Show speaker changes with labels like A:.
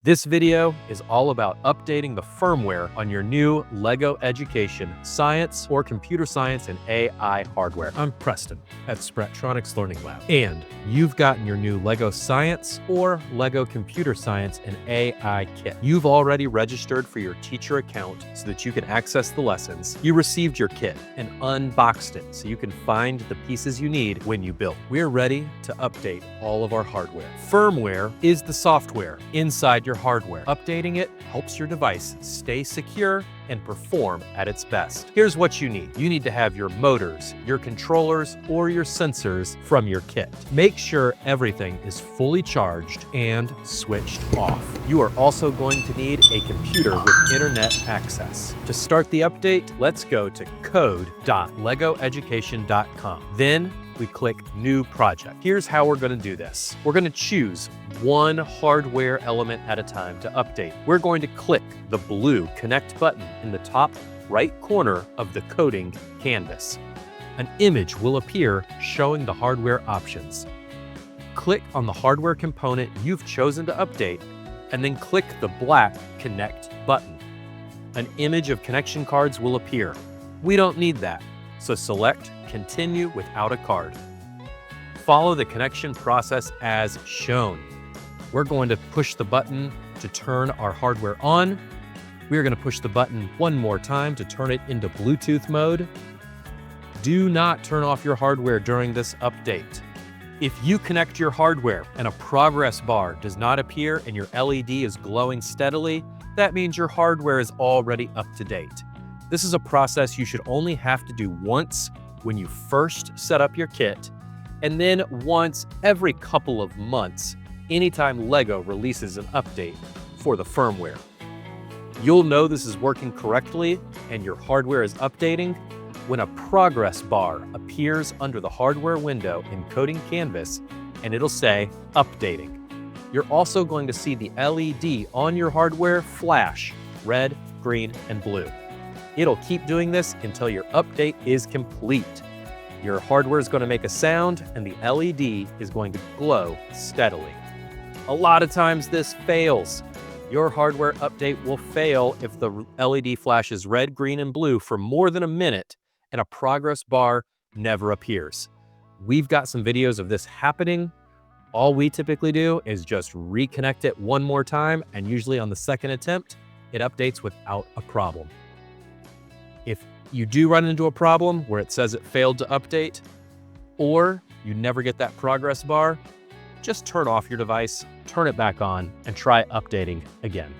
A: This video is all about updating the firmware on your new LEGO Education Science or Computer Science and AI hardware. I'm Preston at Sprattronics Learning Lab, and you've gotten your new LEGO Science or LEGO Computer Science and AI kit. You've already registered for your teacher account so that you can access the lessons. You received your kit and unboxed it so you can find the pieces you need when you build. We're ready to update all of our hardware. Firmware is the software inside your hardware. Updating it helps your device stay secure and perform at its best. Here's what you need. You need to have your motors, your controllers, or your sensors from your kit. Make sure everything is fully charged and switched off. You are also going to need a computer with internet access. To start the update, let's go to code.legoeducation.com. Then we click New Project. Here's how we're going to do this. We're going to choose one hardware element at a time to update. We're going to click the blue Connect button in the top right corner of the coding canvas. An image will appear showing the hardware options. Click on the hardware component you've chosen to update, and then click the black Connect button. An image of connection cards will appear. We don't need that, so select Continue without a card. Follow the connection process as shown. We're going to push the button to turn our hardware on. We're going to push the button one more time to turn it into Bluetooth mode. Do not turn off your hardware during this update. If you connect your hardware and a progress bar does not appear and your LED is glowing steadily, that means your hardware is already up to date. This is a process you should only have to do once when you first set up your kit, and then once every couple of months, anytime LEGO releases an update for the firmware. You'll know this is working correctly and your hardware is updating when a progress bar appears under the hardware window in Coding Canvas, and it'll say Updating. You're also going to see the LED on your hardware flash red, green, and blue. It'll keep doing this until your update is complete. Your hardware is going to make a sound and the LED is going to glow steadily. A lot of times this fails. Your hardware update will fail if the LED flashes red, green, and blue for more than a minute and a progress bar never appears. We've got some videos of this happening. All we typically do is just reconnect it one more time, and usually on the second attempt, it updates without a problem. If you do run into a problem where it says it failed to update, or you never get that progress bar, just turn off your device, turn it back on, and try updating again.